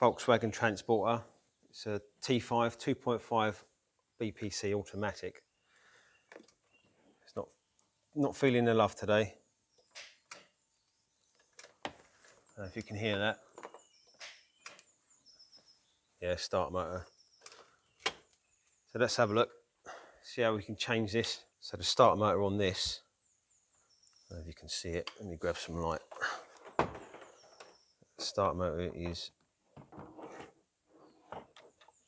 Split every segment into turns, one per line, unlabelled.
Volkswagen Transporter. It's a T5 2.5 BPC automatic. It's not feeling the love today. I don't know if you can hear that. Yeah, start motor. So let's have a look, see how we can change this. So the starter motor on this, I don't know if you can see it, let me grab some light. The starter motor is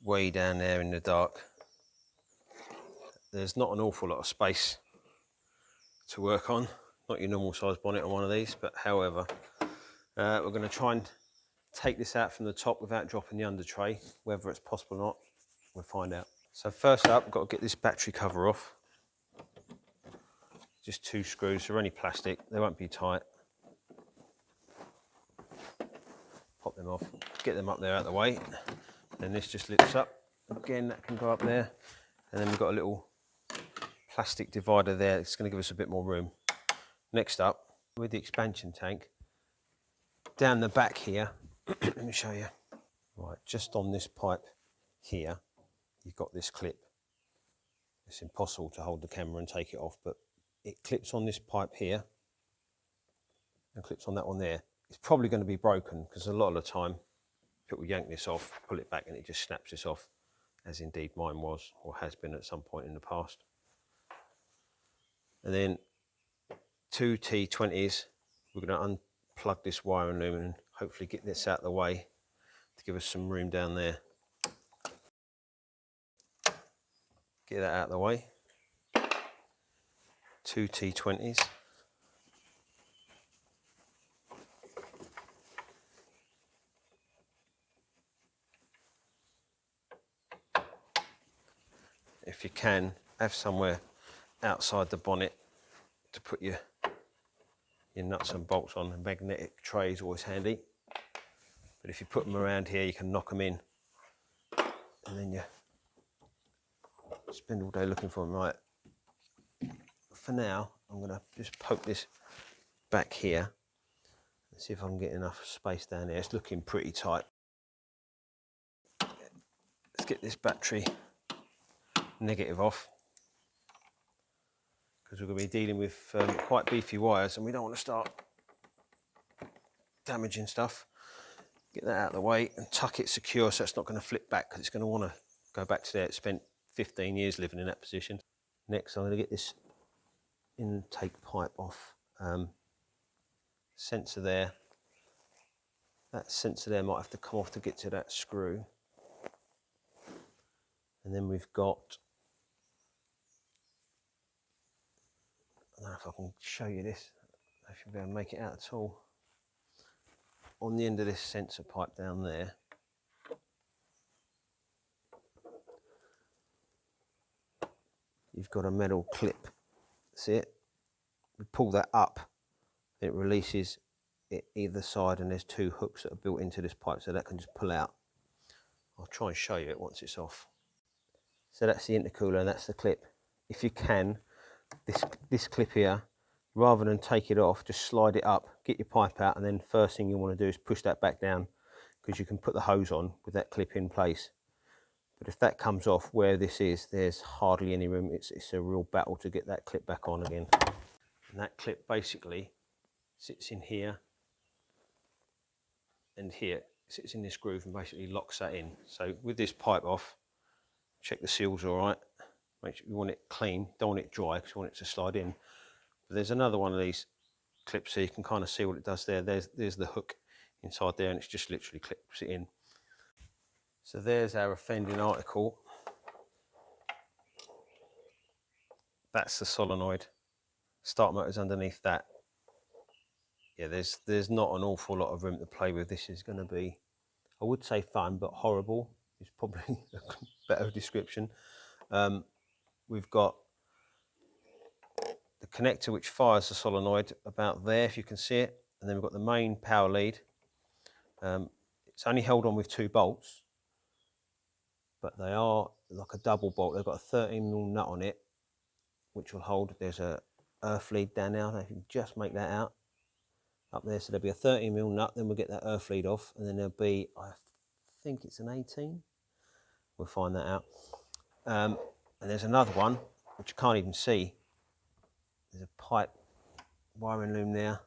way down there in the dark. There's not an awful lot of space to work on, not your normal size bonnet on one of these, but however, we're going to try and take this out from the top without dropping the under tray. Whether it's possible or not, we'll find out. So first up, we've got to get this battery cover off. Just 2 screws, they're only plastic, they won't be tight. Pop them off, get them up there out of the way. Then this just lifts up. Again, that can go up there. And then we've got a little plastic divider there. It's going to give us a bit more room. Next up, with the expansion tank, down the back here, let me show you. Right, just on this pipe here, you've got this clip. It's impossible to hold the camera and take it off, but it clips on this pipe here and clips on that one there. It's probably going to be broken because a lot of the time people yank this off, pull it back, and it just snaps this off, as indeed mine was or has been at some point in the past. And then 2 T20s, we're going to unplug this wire and loom and hopefully get this out of the way to give us some room down there. Get that out of the way. 2 T20s. If you can, have somewhere outside the bonnet to put your nuts and bolts on. A magnetic tray is always handy. But if you put them around here, you can knock them in. And then you spend all day looking for them. Right. For now, I'm going to just poke this back here and see if I can get enough space down there. It's looking pretty tight. Let's get this battery negative off, because we're going to be dealing with quite beefy wires and we don't want to start damaging stuff. Get that out of the way and tuck it secure so it's not going to flip back, because it's going to want to go back to there. It spent 15 years living in that position. Next, I'm going to get this intake pipe off. Sensor there. That sensor there might have to come off to get to that screw. And then we've got, I don't know if I can show you this, I should be able to make it out at all. On the end of this sensor pipe down there, you've got a metal clip. See it? We pull that up, it releases it either side, and there's 2 hooks that are built into this pipe, so that can just pull out. I'll try and show you it once it's off. So that's the intercooler and that's the clip. If you can, this clip here, rather than take it off, just slide it up, get your pipe out, and then first thing you want to do is push that back down, because you can put the hose on with that clip in place. But if that comes off where this is, there's hardly any room. It's a real battle to get that clip back on again. And that clip basically sits in here and here. It sits in this groove and basically locks that in. So with this pipe off, check the seal's all right. Make sure you want it clean, don't want it dry because you want it to slide in. But there's another one of these clips so you can kind of see what it does there. There's the hook inside there, and it's just literally clips it in. So there's our offending article. That's the solenoid. Start motor's underneath that. Yeah, there's not an awful lot of room to play with. This is going to be, I would say fun, but horrible is probably a better description. We've got the connector which fires the solenoid about there, if you can see it, and then we've got the main power lead. It's only held on with 2 bolts, but they are like a double bolt. They've got a 13mm nut on it, which will hold. There's a earth lead down there. I don't know if you can just make that out up there. So there'll be a 13mm nut, then we'll get that earth lead off, and then there'll be, I think it's an 18. We'll find that out. And there's another one, which you can't even see. There's a pipe wiring loom there.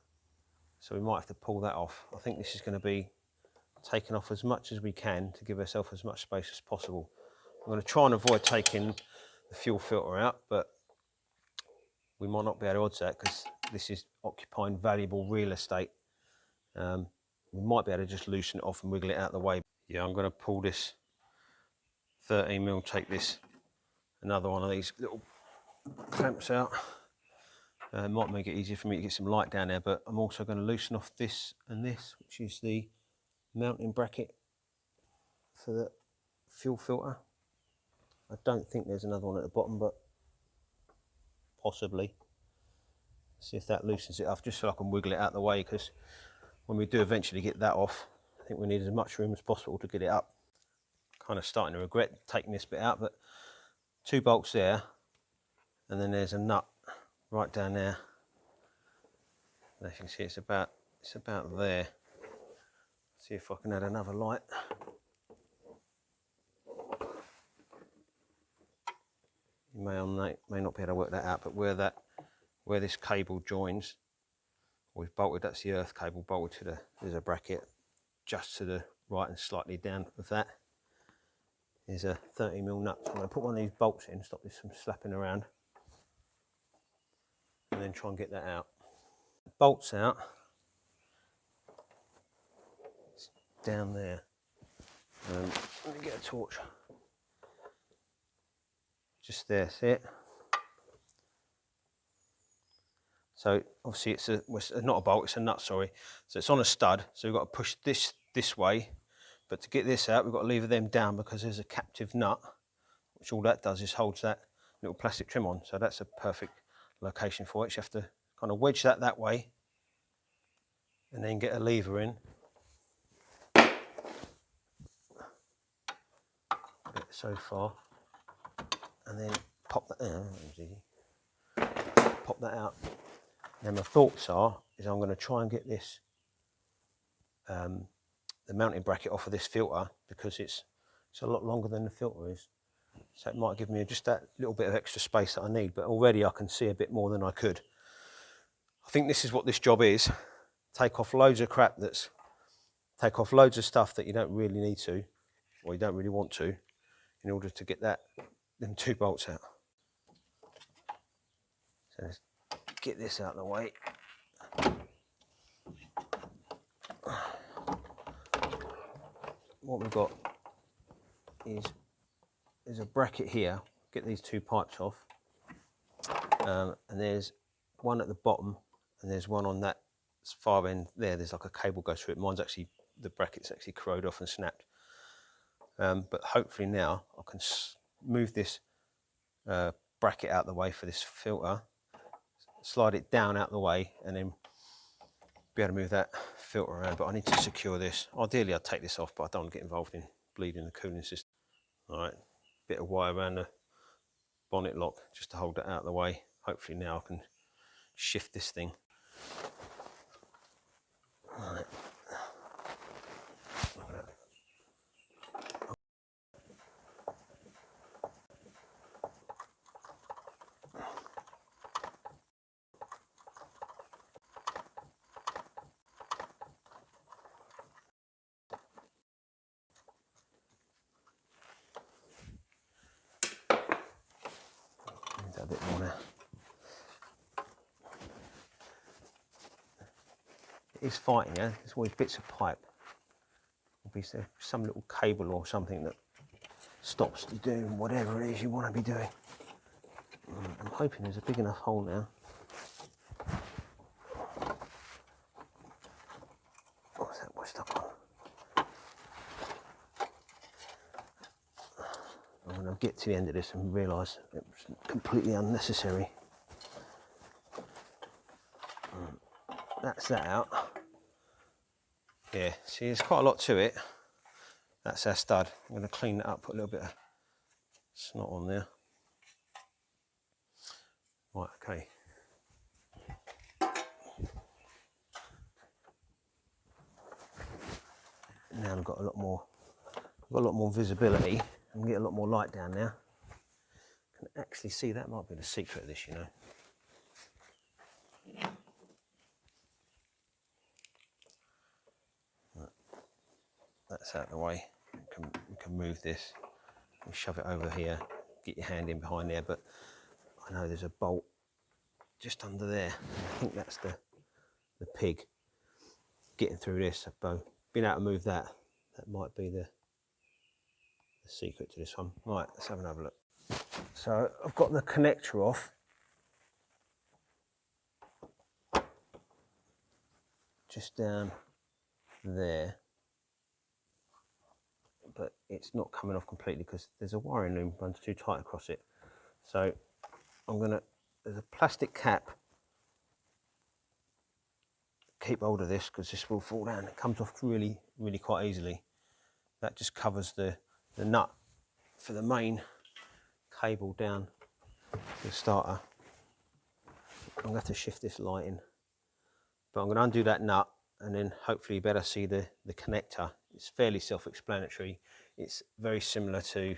So we might have to pull that off. I think this is going to be taken off as much as we can to give ourselves as much space as possible. I'm going to try and avoid taking the fuel filter out, but we might not be able to odds that because this is occupying valuable real estate. We might be able to just loosen it off and wiggle it out of the way. Yeah, I'm going to pull this 13mm, take this, another one of these little clamps out. Might make it easier for me to get some light down there, but I'm also going to loosen off this and this, which is the mounting bracket for the fuel filter. I don't think there's another one at the bottom, but possibly. See if that loosens it off, just so I can wiggle it out of the way, because when we do eventually get that off, I think we need as much room as possible to get it up. Kind of starting to regret taking this bit out, but 2 bolts there, and then there's a nut right down there. And as you can see, it's about there. See if I can add another light. You may not be able to work that out, but where this cable joins, we've bolted, that's the earth cable bolted to there's a bracket just to the right and slightly down of that. There's a 30mm nut. So I'm going to put one of these bolts in, stop this from slapping around, and then try and get that out. Bolts out. It's down there. Let me get a torch. Just there, see it? So obviously it's not a bolt, it's a nut, sorry. So it's on a stud, so we've got to push this way, but to get this out, we've got to lever them down because there's a captive nut, which all that does is holds that little plastic trim on. So that's a perfect location for it. You have to kind of wedge that way, and then get a lever in. Get it so far, and then pop that in. Pop that out. Now my thoughts is I'm going to try and get this the mounting bracket off of this filter, because it's a lot longer than the filter is. So it might give me just that little bit of extra space that I need, but already I can see a bit more than I could. I think this is what this job is. Take off loads of crap take off loads of stuff that you don't really need to, or you don't really want to, in order to get them 2 bolts out. So let's get this out of the way. What we've got is there's a bracket here. Get these 2 pipes off, and there's one at the bottom, and there's one on that far end there. There's like a cable goes through it. Mine's actually, the bracket's actually corroded off and snapped. But hopefully now I can move this bracket out of the way for this filter, slide it down out of the way, and then be able to move that filter around. But I need to secure this. Ideally I'd take this off, but I don't want to get involved in bleeding the cooling system. All right, bit of wire around the bonnet lock just to hold that out of the way. Hopefully now I can shift this thing. All right. A bit more now. It is fighting, yeah? There's always bits of pipe. Obviously, some little cable or something that stops you doing whatever it is you want to be doing. I'm hoping there's a big enough hole now. What's that we're stuck on? I'm going to get to the end of this and realise it was completely unnecessary. That's that out. Yeah, see, there's quite a lot to it. That's our stud. I'm going to clean that up, put a little bit of snot on there. Right, okay. Now I've got a lot more I've got a lot more visibility and get a lot more light down now. Can actually see that might be the secret of this, you know. That's out of the way. We can move this and shove it over here. Get your hand in behind there, but I know there's a bolt just under there. I think that's the pig getting through this. So being able to move that might be the secret to this one. Right, let's have another look. So I've got the connector off. Just down there. But it's not coming off completely because there's a wiring loom runs too tight across it. So there's a plastic cap. Keep hold of this because this will fall down. It comes off really, really quite easily. That just covers the nut for the main cable down the starter. I'm going to have to shift this light in. But I'm going to undo that nut and then hopefully you better see the connector. It's fairly self-explanatory. It's very similar to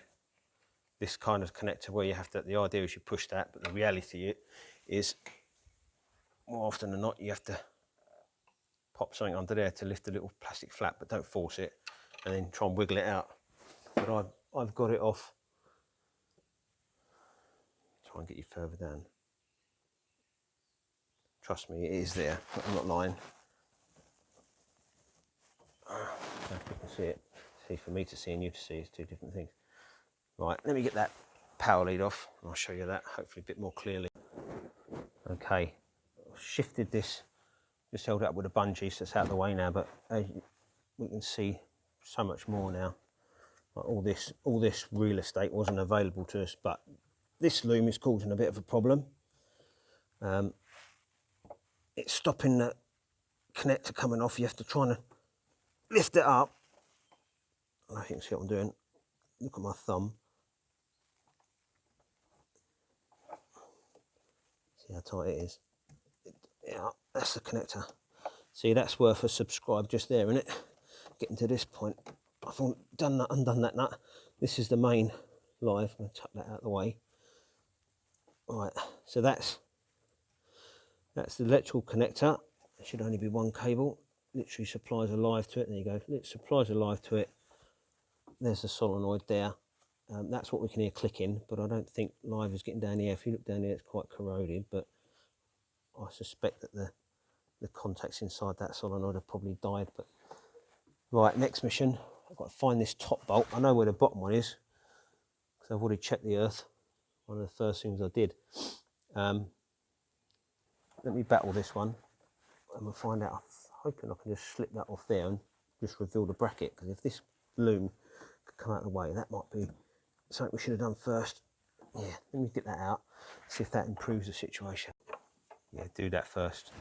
this kind of connector where you have to, the idea is you push that, but the reality is more often than not you have to pop something under there to lift the little plastic flap, but don't force it, and then try and wiggle it out. But I've got it off. Try and get you further down. Trust me, it is there. I'm not lying. I don't know if you can see it. See, for me to see and you to see is two different things. Right, let me get that power lead off and I'll show you that hopefully a bit more clearly. Okay, I've shifted this, just held it up with a bungee so it's out of the way now, but as we can see so much more now. Like all this real estate wasn't available to us, but this loom is causing a bit of a problem. It's stopping the connector coming off. You have to try and lift it up. I don't know if you can see what I'm doing. Look at my thumb. See how tight it is. Yeah, that's the connector. See, that's worth a subscribe just there, isn't it? Getting to this point, I've undone that nut. This is the main live. I'm going to tuck that out of the way. Right, so that's the electrical connector. There should only be one cable. Literally supplies a live to it. There you go. It supplies a live to it. There's the solenoid there. That's what we can hear clicking, but I don't think live is getting down here. If you look down here, it's quite corroded, but I suspect that the contacts inside that solenoid have probably died. But right, next mission, I've got to find this top bolt. I know where the bottom one is because I've already checked the earth. One of the first things I did. Let me battle this one and we'll find out. I'm hoping I can just slip that off there and just reveal the bracket, because if this loom could come out of the way, that might be something we should have done first. Yeah, let me get that out, see if that improves the situation. Yeah, do that first.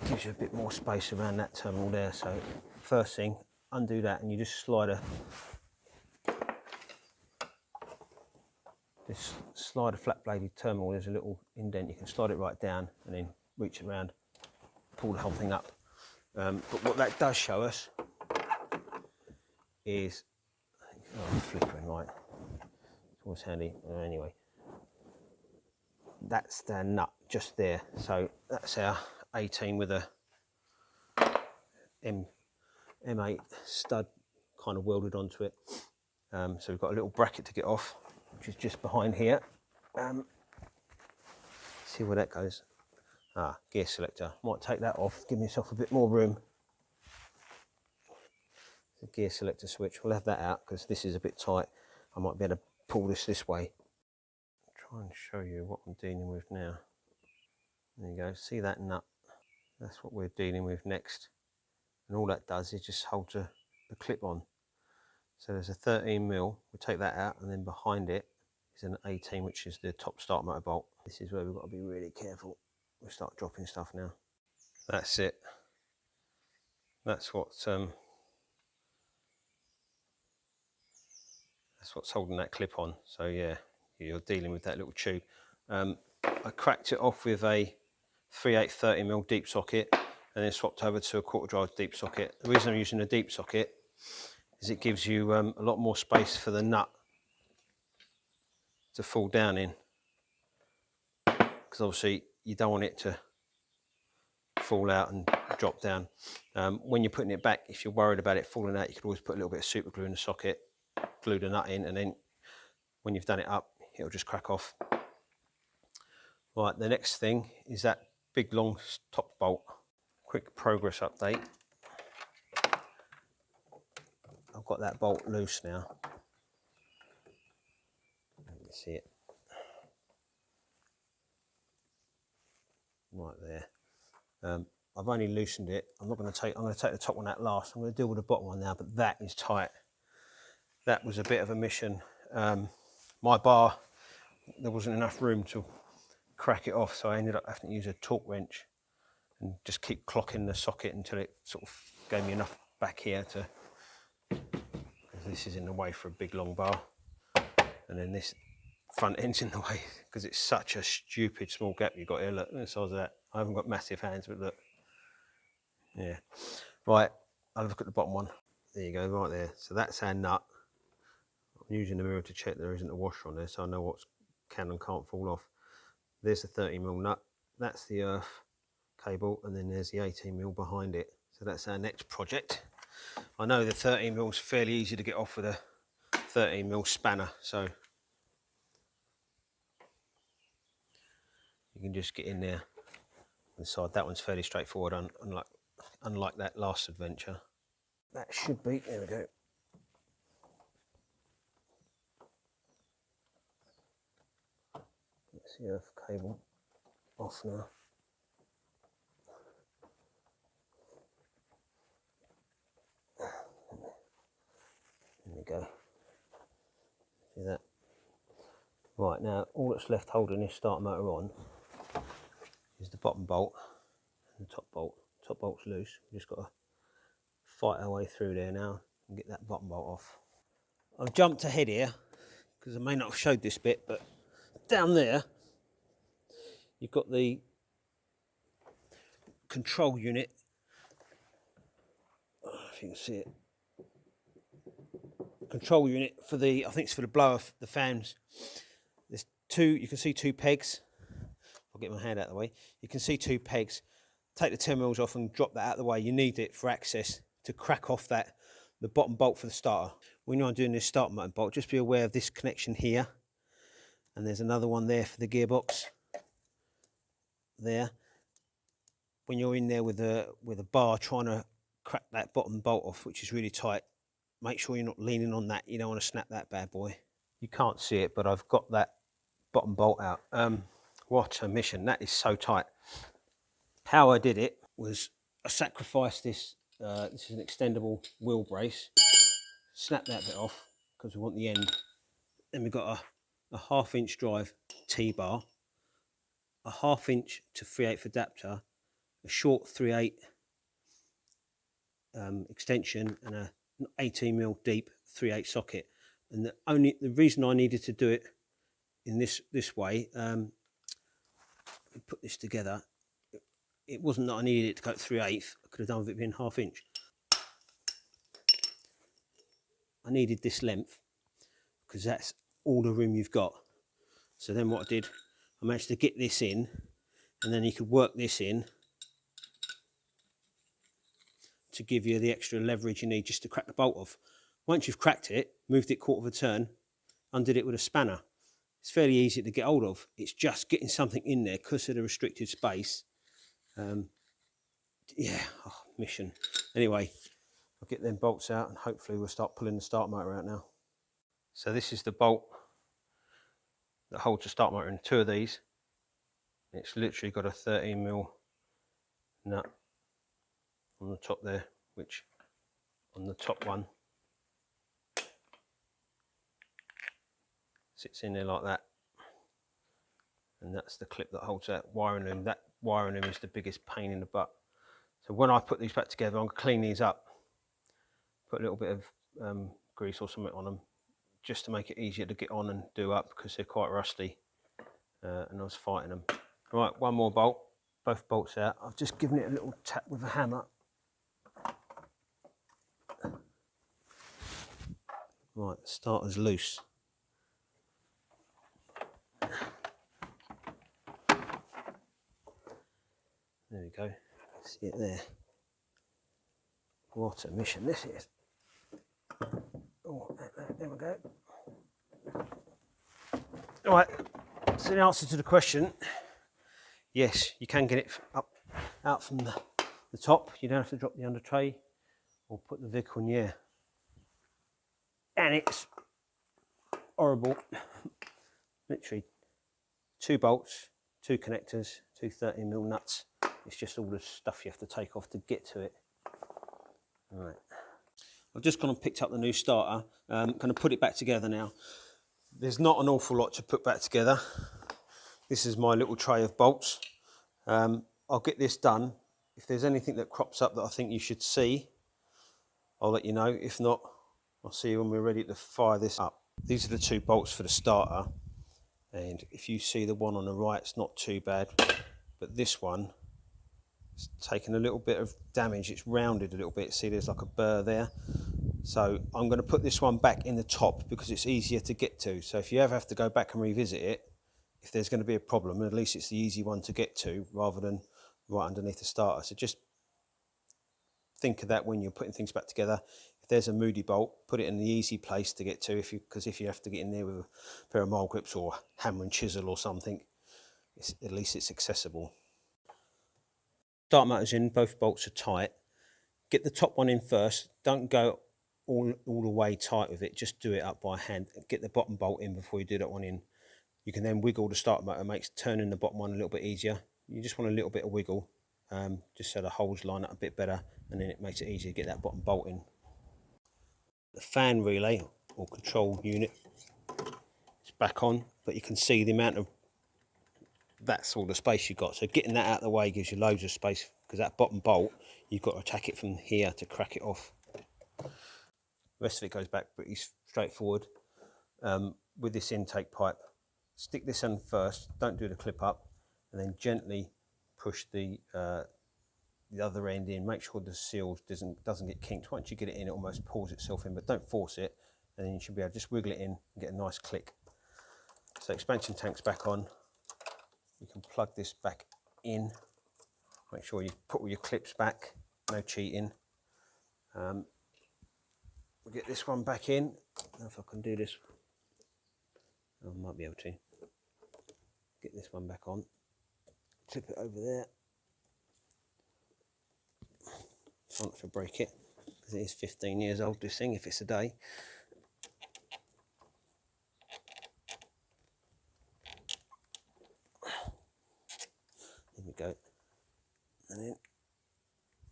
Gives you a bit more space around that terminal there. So first thing, undo that and you just slide a flat bladed terminal. There's a little indent, you can slide it right down and then reach around, pull the whole thing up. But what that does show us is, oh, flickering light, it's always handy. Anyway, that's the nut just there. So that's our 18 with a M8 stud kind of welded onto it. So we've got a little bracket to get off, which is just behind here. See where that goes. Gear selector. Might take that off, give myself a bit more room. The gear selector switch, we'll have that out because this is a bit tight. I might be able to pull this way. Try and show you what I'm dealing with now. There you go, see that nut? That's what we're dealing with next. And all that does is just hold the clip on. So there's a 13mm, we'll take that out, and then behind it is an 18, which is the top start motor bolt. This is where we've got to be really careful. We'll start dropping stuff now. That's it. That's what's holding that clip on. So yeah, you're dealing with that little tube. I cracked it off with a 3/8 30mm deep socket and then swapped over to a 1/4 drive deep socket. The reason I'm using a deep socket is it gives you a lot more space for the nut to fall down in, because obviously you don't want it to fall out and drop down. When you're putting it back, if you're worried about it falling out, you could always put a little bit of super glue in the socket, glue the nut in, and then when you've done it up, it'll just crack off. Right, the next thing is that big long top bolt. Quick progress update. I've got that bolt loose now. You can see it right there. I've only loosened it. I'm going to take the top one out last. I'm going to deal with the bottom one now, but that is tight. That was a bit of a mission. My bar, there wasn't enough room to crack it off, so I ended up having to use a torque wrench and just keep clocking the socket until it sort of gave me enough back here to, because this is in the way for a big long bar, and then this front end's in the way because it's such a stupid small gap you've got here. Look at the size of that. I haven't got massive hands, but look. Yeah. Right, I'll look at the bottom one. There you go, right there. So that's our nut. I'm using the mirror to check there isn't a washer on there, so I know what can and can't fall off. There's the 30mm nut. That's the earth cable, and then there's the 18mm behind it. So that's our next project. I know the 13mm is fairly easy to get off with a 13mm spanner, so you can just get in there inside. That one's fairly straightforward, unlike that last adventure. That should be, there we go. That's the earth cable off now. There we go. See that? Right, now all that's left holding this starter motor on is the bottom bolt and the top bolt. Top bolt's loose. We've just got to fight our way through there now and get that bottom bolt off. I've jumped ahead here because I may not have showed this bit, but down there you've got the control unit. If you can see it. Control unit for the, I think it's for the blower, the fans. There's two, you can see two pegs. I'll get my hand out of the way. You can see two pegs. Take the 10mm off and drop that out of the way. You need it for access to crack off that, the bottom bolt for the starter. When you're doing this starter motor bolt, just be aware of this connection here. And there's another one there for the gearbox. There. When you're in there with a bar trying to crack that bottom bolt off, which is really tight, make sure you're not leaning on that. You don't want to snap that bad boy. You can't see it, but I've got that bottom bolt out. What a mission. That is so tight. How I did it was I sacrificed this. This is an extendable wheel brace. Snap that bit off because we want the end. Then we've got a 1/2" drive T-bar, a 1/2" to 3/8 adapter, a short 3/8 extension, and a 18mm deep 3/8 socket. And the reason I needed to do it in this way, put this together. It wasn't that I needed it to go at 3/8. I could have done with it being 1/2". I needed this length because that's all the room you've got. So then what I did, I managed to get this in, and then you could work this in to give you the extra leverage you need just to crack the bolt off. Once you've cracked it, moved it 1/4 of a turn, undid it with a spanner. It's fairly easy to get hold of. It's just getting something in there because of the restricted space. Yeah, mission. Anyway, I'll get them bolts out and hopefully we'll start pulling the start motor out now. So this is the bolt that holds the start motor in two of these. It's literally got a 13mm nut on the top there, which on the top one sits in there like that. And that's the clip that holds that wiring loom. That wiring loom is the biggest pain in the butt. So when I put these back together, I'm going to clean these up, put a little bit of grease or something on them, just to make it easier to get on and do up because they're quite rusty. And I was fighting them. Right, one more bolt, both bolts out. I've just given it a little tap with a hammer. Right, the starter's loose. There we go. See it there. What a mission this is. Oh, there we go. All right, so the answer to the question, yes, you can get it up out from the top. You don't have to drop the under tray or put the vehicle in the air. And it's horrible. Literally 2 bolts, 2 connectors, 2 30mm nuts. It's just all the stuff you have to take off to get to it. All right. I've just gone and picked up the new starter. Going to put it back together now. There's not an awful lot to put back together. This is my little tray of bolts. I'll get this done. If there's anything that crops up that I think you should see, I'll let you know. If not, I'll see you when we're ready to fire this up. These are the 2 bolts for the starter. And if you see the one on the right, it's not too bad. But this one, it's taken a little bit of damage. It's rounded a little bit. See, there's like a burr there. So I'm going to put this one back in the top because it's easier to get to. So if you ever have to go back and revisit it, if there's going to be a problem, at least it's the easy one to get to rather than right underneath the starter. So just think of that when you're putting things back together. If there's a moody bolt, put it in the easy place to get to, because if you have to get in there with a pair of mile grips or hammer and chisel or something, at least it's accessible. Start motors in, both bolts are tight. Get the top one in first. Don't go all the way tight with it. Just do it up by hand. Get the bottom bolt in before you do that one in. You can then wiggle the start motor, makes turning the bottom one a little bit easier. You just want a little bit of wiggle, just so the holes line up a bit better, and then it makes it easier to get that bottom bolt in. The fan relay or control unit is back on, but you can see the amount of that's all the space you've got. So getting that out of the way gives you loads of space, because that bottom bolt, you've got to attack it from here to crack it off. The rest of it goes back pretty straightforward. With this intake pipe, stick this in first, don't do the clip up, and then gently push the other end in. Make sure the seal doesn't get kinked. Once you get it in, it almost pulls itself in, but don't force it, and then you should be able to just wiggle it in and get a nice click. So expansion tank's back on. You can plug this back in. Make sure you put all your clips back, no cheating. We'll get this one back in. I don't know if I can do this. I might be able to. Get this one back on. Clip it over there. Try not to break it, because it is 15 years old, this thing, if it's a day. There we go. And then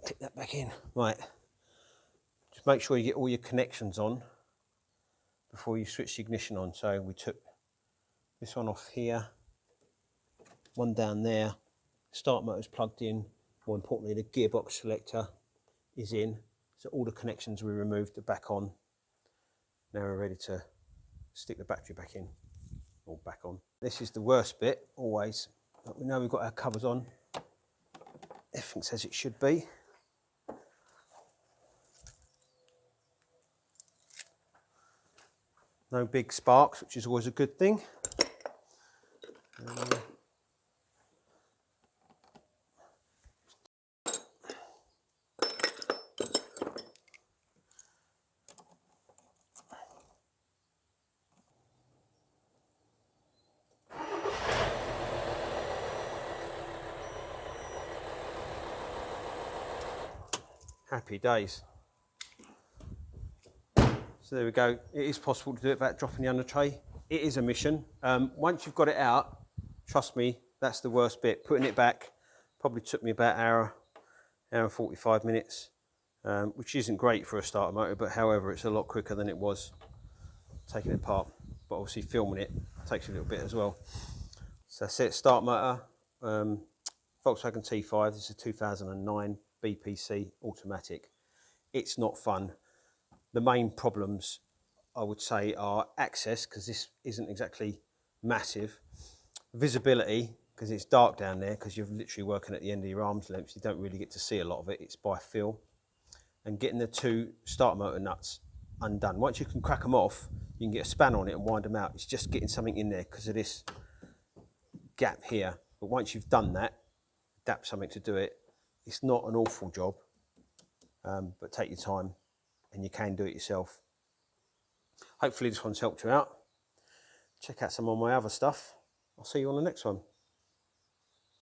clip that back in. Right. Just make sure you get all your connections on before you switch the ignition on. So we took this one off here, one down there, start motor's plugged in. More importantly, the gearbox selector is in. So all the connections we removed are back on. Now we're ready to stick the battery back in, or back on. This is the worst bit, always. But we know we've got our covers on. Everything's as it should be. No big sparks, which is always a good thing. Happy days. So there we go. It is possible to do it without dropping the under tray. It is a mission. Once you've got it out, trust me, that's the worst bit. Putting it back probably took me about an hour and 45 minutes, which isn't great for a starter motor, but however, it's a lot quicker than it was taking it apart. But obviously filming it takes a little bit as well. So that's it, start motor, Volkswagen T5, this is a 2009 BPC automatic. It's not fun. The main problems, I would say, are access, because this isn't exactly massive. Visibility, because it's dark down there, because you're literally working at the end of your arm's length. You don't really get to see a lot of it. It's by feel. And getting the 2 starter motor nuts undone. Once you can crack them off, you can get a spanner on it and wind them out. It's just getting something in there because of this gap here. But once you've done that, adapt something to do it. It's not an awful job, but take your time and you can do it yourself. Hopefully this one's helped you out. Check out some of my other stuff. I'll see you on the next one.